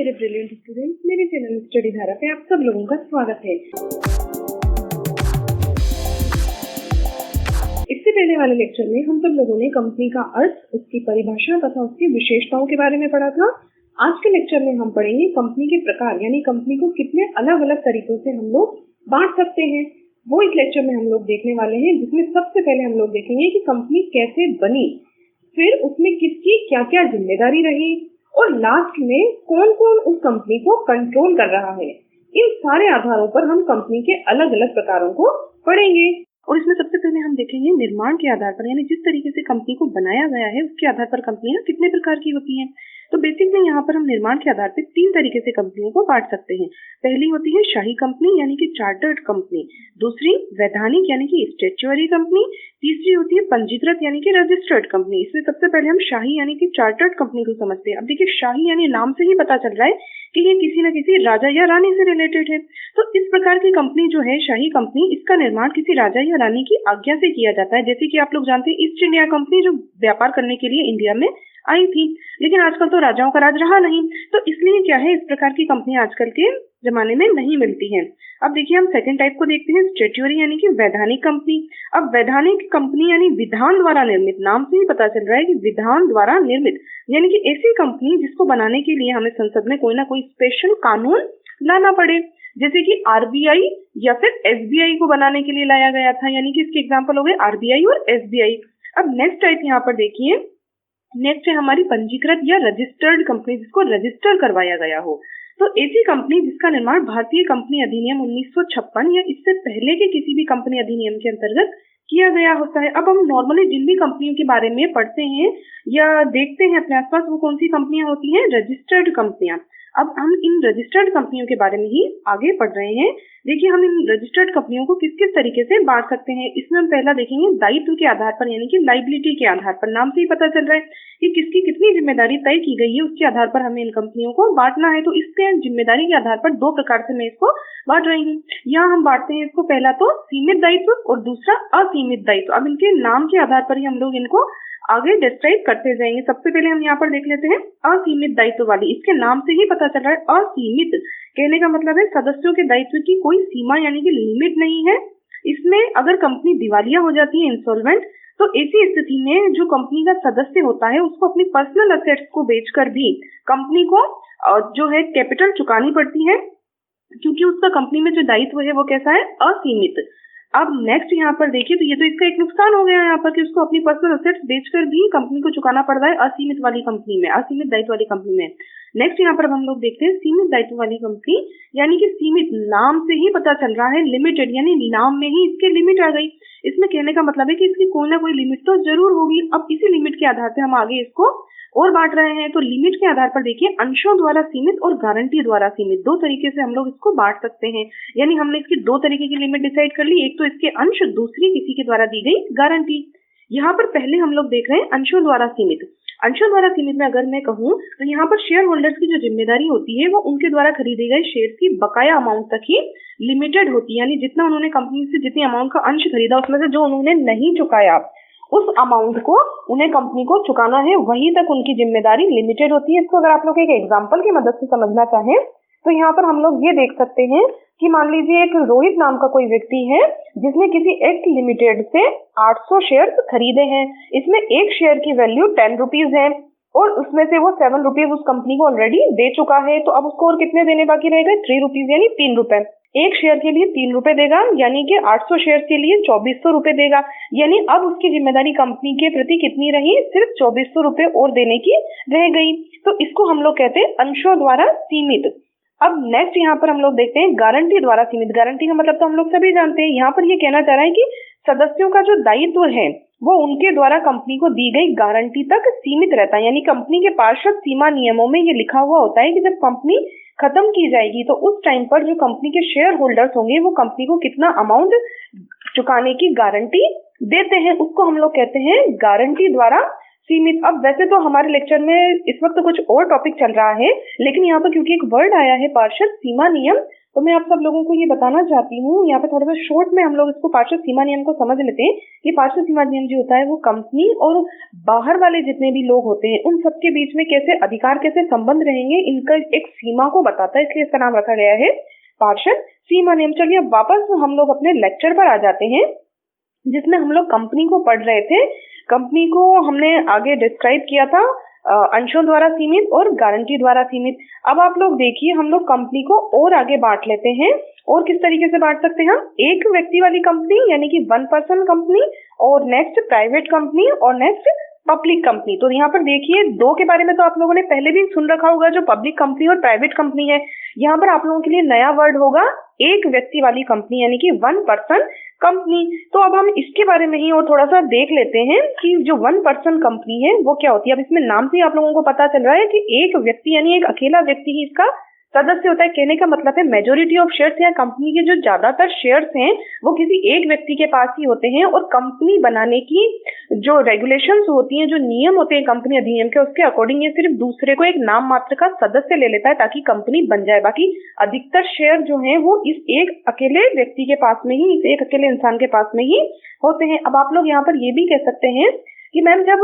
मेरे brilliant student, मेरे channel study धारा पे आप सब लोगों का स्वागत है। इससे पहले वाले लेक्चर में हम सब लोगों ने कंपनी का अर्थ, उसकी परिभाषा तथा उसकी विशेषताओं के बारे में पढ़ा था। आज के लेक्चर में हम पढ़ेंगे कंपनी के प्रकार, यानी कंपनी को कितने अलग अलग तरीकों से हम लोग बांट सकते हैं। वो इस लेक्चर में हम लोग देखने वाले हैं, जिसमें सबसे पहले हम लोग देखेंगे कि कंपनी कैसे बनी, फिर उसमें किसकी क्या क्या जिम्मेदारी रही और लास्ट में कौन कौन उस कंपनी को कंट्रोल कर रहा है। इन सारे आधारों पर हम कंपनी के अलग अलग प्रकारों को पढ़ेंगे। और इसमें सबसे पहले हम देखेंगे निर्माण के आधार पर, यानी जिस तरीके से कंपनी को बनाया गया है उसके आधार पर कंपनियां कितने प्रकार की होती हैं। तो बेसिकली यहाँ पर हम निर्माण के आधार पर 3 तरीके से कंपनियों को बांट सकते हैं। पहली होती है शाही कंपनी यानी कि चार्टर्ड कंपनी, दूसरी वैधानिक यानी कि स्टैट्यूटरी कंपनी, तीसरी होती है पंजीकृत यानी कि रजिस्टर्ड कंपनी। इसमें सबसे पहले हम शाही यानी कि चार्टर्ड कंपनी को समझते हैं। अब देखिए, शाही यानी नाम से ही पता चल रहा है कि ये किसी न किसी राजा या रानी से रिलेटेड है। तो इस प्रकार की कंपनी जो है शाही कंपनी, इसका निर्माण किसी राजा या रानी की आज्ञा से किया जाता है। जैसे कि आप लोग जानते हैं ईस्ट इंडिया कंपनी जो व्यापार करने के लिए इंडिया में आई थी, लेकिन आजकल तो राजाओं का राज रहा नहीं, तो इसलिए क्या है, इस प्रकार की कंपनियां आजकल के जमाने में नहीं मिलती हैं। अब देखिए, हम सेकंड टाइप को देखते हैं, स्टैट्यूटरी यानी कि वैधानिक कंपनी। अब वैधानिक कंपनी यानी विधान द्वारा निर्मित, नाम से ही पता चल रहा है कि विधान द्वारा निर्मित, यानी कि ऐसी कंपनी जिसको बनाने के लिए हमें संसद में कोई ना कोई स्पेशल कानून लाना पड़े, जैसे कि आरबीआई या फिर एसबीआई को बनाने के लिए लाया गया था, यानी कि इसके एग्जाम्पल हो गए आरबीआई और एसबीआई। अब नेक्स्ट टाइप यहाँ पर देखिए, नेक्स्ट है हमारी पंजीकृत या रजिस्टर्ड कंपनी, जिसको रजिस्टर करवाया गया हो। तो ऐसी कंपनी जिसका निर्माण भारतीय कंपनी अधिनियम 1956 या इससे पहले के किसी भी कंपनी अधिनियम के अंतर्गत किया गया होता है। अब हम नॉर्मली जिन भी कंपनियों के बारे में पढ़ते हैं या देखते हैं अपने आसपास, वो कौन सी कंपनियां होती हैं? रजिस्टर्ड कंपनियां। अब हम इन रजिस्टर्ड कंपनियों के बारे में ही आगे पढ़ रहे हैं। देखिए, हम इन रजिस्टर्ड कंपनियों को किस किस तरीके से बांट सकते हैं। इसमें हम पहला देखेंगे दायित्व के आधार पर, यानी कि लाइबिलिटी के आधार पर। नाम से ही पता चल रहा है कि किसकी कितनी जिम्मेदारी तय की गई है, उसके आधार पर हमें इन कंपनियों को बांटना है। तो इसके जिम्मेदारी के आधार पर 2 प्रकार से मैं इसको बांट रही हूँ। यहाँ हम बांटते हैं इसको, पहला तो सीमित दायित्व और दूसरा असीमित दायित्व। अब इनके नाम के आधार पर ही हम लोग इनको आगे डिस्क्राइब करते जाएंगे। सबसे पहले हम यहाँ पर देख लेते हैं असीमित दायित्व वाली। इसके नाम से ही पता चल रहा है, असीमित कहने का मतलब है सदस्यों के दायित्व की कोई सीमा यानी कि लिमिट नहीं है। इसमें अगर कंपनी दिवालिया हो जाती है, इंसॉल्वेंट, तो ऐसी स्थिति में जो कंपनी का सदस्य होता है उसको अपनी पर्सनल असेट्स को बेचकर भी कंपनी को जो है कैपिटल चुकानी पड़ती है, क्योंकि उसका कंपनी में जो दायित्व है वो कैसा है? असीमित। अब नेक्स्ट यहाँ पर देखिए, तो ये तो इसका एक नुकसान हो गया यहाँ पर कि उसको अपनी पर्सनल असेट्स बेचकर भी कंपनी को चुकाना पड़ रहा है असीमित वाली कंपनी में, असीमित दायित्व वाली कंपनी में। नेक्स्ट यहाँ पर हम लोग देखते हैं सीमित दायित्व वाली कंपनी, यानी कि सीमित, नाम से ही पता चल रहा है लिमिटेड, यानी नाम में ही इसके लिमिट आ गई। इसमें कहने का मतलब है कि इसकी कोई ना कोई लिमिट तो जरूर होगी। अब इसी लिमिट के आधार पर हम आगे इसको और बांट रहे हैं। तो लिमिट के आधार पर देखिए, अंशों द्वारा सीमित और गारंटी द्वारा सीमित, 2 तरीके से हम लोग इसको बांट सकते हैं। यानी हमने इसकी 2 तरीके की लिमिट डिसाइड कर ली, एक तो इसके अंश, दूसरी किसी के द्वारा दी गई गारंटी। यहाँ पर पहले हम लोग देख रहे हैं अंशों द्वारा सीमित। अंशों द्वारा सीमित में अगर मैं कहूँ तो यहाँ पर शेयर होल्डर्स की जो जिम्मेदारी होती है वो उनके द्वारा खरीदे गए शेयर की बकाया अमाउंट तक ही लिमिटेड होती है। यानी जितना उन्होंने कंपनी से जितनी अमाउंट का अंश खरीदा, उसमें से जो उन्होंने नहीं चुकाया उस अमाउंट को उन्हें कंपनी को चुकाना है, वहीं तक उनकी जिम्मेदारी लिमिटेड होती है। इसको अगर आप लोग एक एग्जांपल की मदद से समझना चाहें तो यहाँ पर हम लोग ये देख सकते हैं कि मान लीजिए एक रोहित नाम का कोई व्यक्ति है जिसने किसी एक्ट लिमिटेड से 800 शेयर खरीदे हैं। इसमें एक शेयर की वैल्यू 10 रुपीज है और उसमें से वो 7 रुपीज उस कंपनी को ऑलरेडी दे चुका है। तो अब उसको और कितने देने बाकी रह गए? 3 रुपीज, यानी 3 रुपए। एक शेयर के लिए 3 रुपए देगा, यानी कि 800 शेयर के लिए 2400 रुपए देगा। यानी अब उसकी जिम्मेदारी कंपनी के प्रति कितनी रही? सिर्फ 2400 रुपए और देने की रह गई। तो इसको हम लोग कहते हैं अंशों द्वारा सीमित। अब नेक्स्ट यहाँ पर हम लोग देखते हैं गारंटी द्वारा सीमित। गारंटी का मतलब तो हम लोग सभी जानते हैं। यहाँ पर ये कहना चाह रहा है कि सदस्यों का जो दायित्व है वो उनके द्वारा कंपनी को दी गई गारंटी तक सीमित रहता है। यानी कंपनी के पार्षद सीमा नियमों में ये लिखा हुआ होता है कि जब कंपनी खत्म की जाएगी तो उस टाइम पर जो कंपनी के शेयर होल्डर्स होंगे वो कंपनी को कितना अमाउंट चुकाने की गारंटी देते हैं, उसको हम लोग कहते हैं गारंटी द्वारा सीमित। अब वैसे तो हमारे लेक्चर में इस वक्त कुछ और टॉपिक चल रहा है, लेकिन यहाँ पर क्योंकि एक वर्ड आया है पार्षद सीमा नियम, तो मैं आप सब लोगों को ये बताना चाहती हूँ, यहाँ पे थोड़ा सा शॉर्ट में हम लोग इसको पार्षद सीमा नियम को समझ लेते हैं। ये पार्षद सीमा नियम जो होता है वो कंपनी और बाहर वाले जितने भी लोग होते हैं उन सबके बीच में कैसे अधिकार, कैसे संबंध रहेंगे, इनका एक सीमा को बताता है, इसलिए इसका नाम रखा गया है पार्षद सीमा नियम। चलिए अब वापस हम लोग अपने लेक्चर पर आ जाते हैं, जिसमें हम लोग कंपनी को पढ़ रहे थे। कंपनी को हमने आगे डिस्क्राइब किया था अंशों द्वारा सीमित और गारंटी द्वारा सीमित। अब आप लोग देखिए, हम लोग कंपनी को और आगे बांट लेते हैं। और किस तरीके से बांट सकते हैं हम? एक व्यक्ति वाली कंपनी यानी कि 1 पर्सन कंपनी, और नेक्स्ट प्राइवेट कंपनी, और नेक्स्ट पब्लिक कंपनी। तो यहाँ पर देखिए, दो के बारे में तो आप लोगों ने पहले भी सुन रखा होगा, जो पब्लिक कंपनी और प्राइवेट कंपनी है। यहाँ पर आप लोगों के लिए नया वर्ड होगा एक व्यक्ति वाली कंपनी यानी कि 1 पर्सन कंपनी। तो अब हम इसके बारे में ही और थोड़ा सा देख लेते हैं कि जो 1 पर्सन कंपनी है वो क्या होती है। अब इसमें नाम से आप लोगों को पता चल रहा है कि एक व्यक्ति यानी एक अकेला व्यक्ति ही इसका सदस्य होता है। कहने का मतलब है मेजोरिटी ऑफ शेयर्स या कंपनी के जो ज्यादातर शेयर्स हैं वो किसी एक व्यक्ति के पास ही होते हैं। और कंपनी बनाने की जो रेगुलेशंस होती हैं, जो नियम होते हैं कंपनी अधिनियम के, उसके अकॉर्डिंग ये सिर्फ दूसरे को एक नाम मात्र का सदस्य ले लेता है ताकि कंपनी बन जाए। बाकी अधिकतर शेयर जो हैं वो इस एक अकेले व्यक्ति के पास में ही, इस एक अकेले इंसान के पास में ही होते हैं। अब आप लोग यहाँ पर ये भी कह सकते हैं कि मैम जब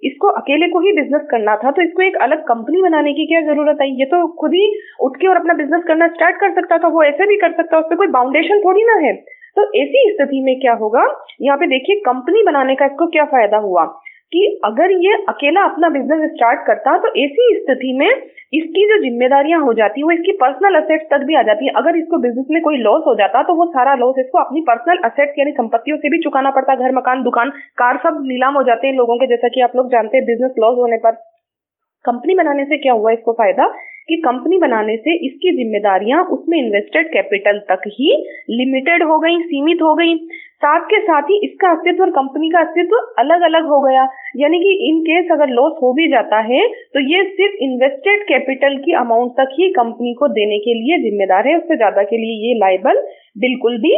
इसको अकेले को ही बिजनेस करना था तो इसको एक अलग कंपनी बनाने की क्या जरूरत है? ये तो खुद ही उठ के और अपना बिजनेस करना स्टार्ट कर सकता था, वो ऐसे भी कर सकता, उस पर कोई बाउंडेशन थोड़ी ना है। तो ऐसी स्थिति में क्या होगा, यहाँ पे देखिए कंपनी बनाने का इसको क्या फायदा हुआ कि अगर ये अकेला अपना बिजनेस स्टार्ट करता तो ऐसी स्थिति में इसकी जो जिम्मेदारियां हो जाती है वो इसकी पर्सनल असेट्स तक भी आ जाती है। अगर इसको बिजनेस में कोई लॉस हो जाता तो वो सारा लॉस इसको अपनी पर्सनल असेट्स यानी संपत्तियों से भी चुकाना पड़ता। घर, मकान, दुकान, कार सब नीलाम हो जाते हैं लोगों के, जैसा कि आप लोग जानते हैं बिजनेस लॉस होने पर। कंपनी बनाने से क्या हुआ इसको फायदा कि कंपनी बनाने से इसकी जिम्मेदारियां उसमें इन्वेस्टेड कैपिटल तक ही लिमिटेड हो गई, सीमित हो गई। साथ के साथ ही इसका अस्तित्व और कंपनी का अस्तित्व अलग अलग हो गया। यानी कि इन केस अगर लॉस हो भी जाता है तो ये सिर्फ इन्वेस्टेड कैपिटल की अमाउंट तक ही कंपनी को देने के लिए जिम्मेदार है, उससे ज्यादा के लिए ये लायबल बिल्कुल भी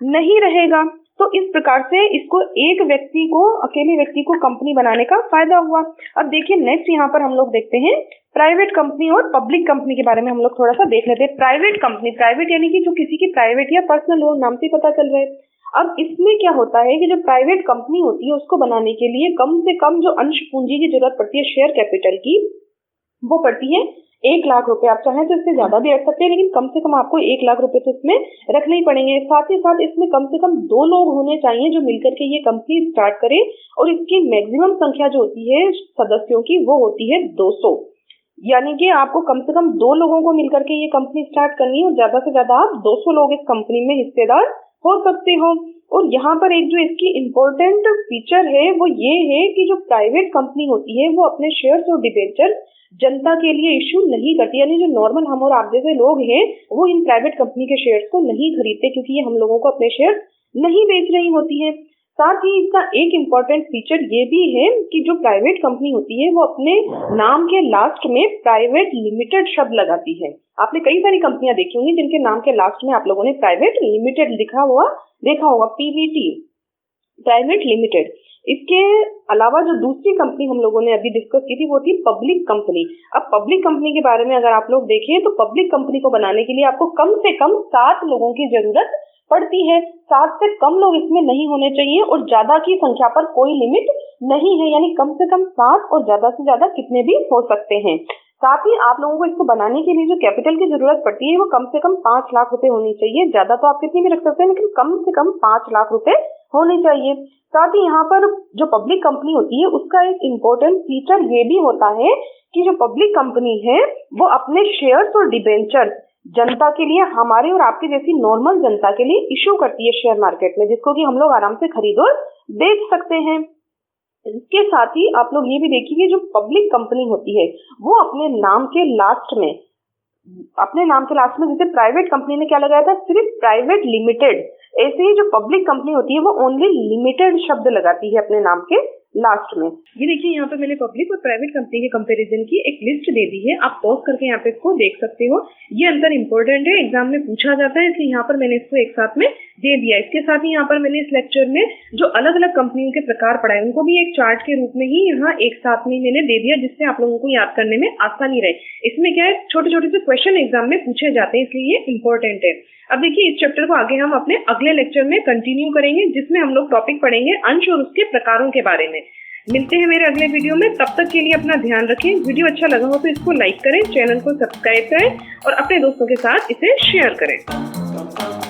नहीं रहेगा। तो इस प्रकार से इसको एक व्यक्ति को, अकेले व्यक्ति को कंपनी बनाने का फायदा हुआ। अब देखिए नेक्स्ट यहाँ पर हम लोग देखते हैं प्राइवेट कंपनी और पब्लिक कंपनी के बारे में हम लोग थोड़ा सा देख लेते हैं। प्राइवेट कंपनी, प्राइवेट यानी कि जो किसी की प्राइवेट या पर्सनल हो, नाम से पता चल रहा है। अब इसमें क्या होता है कि जो प्राइवेट कंपनी होती है उसको बनाने के लिए कम से कम जो अंश पूंजी की जरूरत पड़ती है शेयर कैपिटल की, वो पड़ती है 1 लाख रुपए। आप चाहें तो इससे ज्यादा भी रख सकते हैं, लेकिन कम से कम आपको 1 लाख रुपए तो इसमें रखने ही पड़ेंगे। साथ ही साथ इसमें कम से कम 2 लोग होने चाहिए जो मिलकर के ये कंपनी स्टार्ट करे, और इसकी मैक्सिमम संख्या जो होती है सदस्यों की वो होती है 200। यानी कि आपको कम से कम 2 लोगों को मिलकर के ये कंपनी स्टार्ट करनी है और ज्यादा से ज्यादा आप 200 लोग इस कंपनी में हिस्सेदार हो सकते हो। और यहाँ पर एक जो इसकी इम्पोर्टेंट फीचर है वो ये है कि जो प्राइवेट कंपनी होती है वो अपने शेयर्स और डिबेंचर जनता के लिए इश्यू नहीं करती। यानी जो नॉर्मल हम और आप जैसे लोग हैं वो इन प्राइवेट कंपनी के शेयर्स को नहीं खरीदते, क्योंकि ये हम लोगों को अपने शेयर्स नहीं बेच रही होती है। साथ ही इसका एक इम्पॉर्टेंट फीचर ये भी है कि जो प्राइवेट कंपनी होती है वो अपने नाम के लास्ट में प्राइवेट लिमिटेड शब्द लगाती है। आपने कई सारी कंपनियां देखी होंगी जिनके नाम के लास्ट में आप लोगों ने प्राइवेट लिमिटेड लिखा हुआ देखा होगा, पीवीटी, प्राइवेट लिमिटेड। इसके अलावा जो दूसरी कंपनी हम लोगों ने अभी डिस्कस की थी वो थी पब्लिक कंपनी। अब पब्लिक कंपनी के बारे में अगर आप लोग देखें तो पब्लिक कंपनी को बनाने के लिए आपको कम से कम 7 लोगों की जरूरत पड़ती है। 7 से कम लोग इसमें नहीं होने चाहिए और ज्यादा की संख्या पर कोई लिमिट नहीं है, यानी कम से कम 7 और ज्यादा से ज्यादा कितने भी हो सकते हैं। साथ ही आप लोगों को इसको बनाने के लिए जो कैपिटल की जरूरत पड़ती है वो कम से कम 5 लाख रुपए होनी चाहिए। ज्यादा तो आप कितनी भी रख सकते हैं, लेकिन कम से कम 5 लाख रुपए होने चाहिए। साथ ही यहाँ पर जो पब्लिक कंपनी होती है उसका एक इम्पोर्टेंट फीचर ये भी होता है कि जो पब्लिक कंपनी है वो अपने शेयर्स और डिबेंचर्स जनता के लिए, हमारे और आपके जैसी नॉर्मल जनता के लिए इश्यू करती है शेयर मार्केट में, जिसको कि हम लोग आराम से खरीद और बेच सकते हैं। इसके साथ ही आप लोग ये भी देखिए जो पब्लिक कंपनी होती है वो अपने नाम के लास्ट में जैसे प्राइवेट कंपनी ने क्या लगाया था, सिर्फ प्राइवेट लिमिटेड, ऐसे ही जो पब्लिक कंपनी होती है वो ओनली लिमिटेड शब्द लगाती है अपने नाम के लास्ट में। ये देखिए यहाँ पे मैंने पब्लिक और प्राइवेट कंपनी के कंपैरिजन की एक लिस्ट दे दी है, आप पॉज करके यहाँ पे इसको देख सकते हो। ये अंतर इंपॉर्टेंट है, एग्जाम में पूछा जाता है, इसलिए यहाँ पर मैंने इसको एक साथ में दे दिया। इसके साथ ही यहाँ पर मैंने इस लेक्चर में जो अलग अलग कंपनियों के प्रकार पढ़ाए उनको भी एक चार्ट के रूप में ही यहाँ एक साथ में मैंने दे दिया, जिससे आप लोगों को याद करने में आसानी रहे। इसमें क्या है, छोटे छोटे से क्वेश्चन एग्जाम में पूछे जाते हैं, इसलिए ये इंपॉर्टेंट है। अब देखिए, इस चैप्टर को आगे हम अपने अगले लेक्चर में कंटिन्यू करेंगे, जिसमें हम लोग टॉपिक पढ़ेंगे अंश और उसके प्रकारों के बारे में। मिलते हैं मेरे अगले वीडियो में, तब तक के लिए अपना ध्यान रखें। वीडियो अच्छा लगा हो तो इसको लाइक करें, चैनल को सब्सक्राइब करें और अपने दोस्तों के साथ इसे शेयर करें।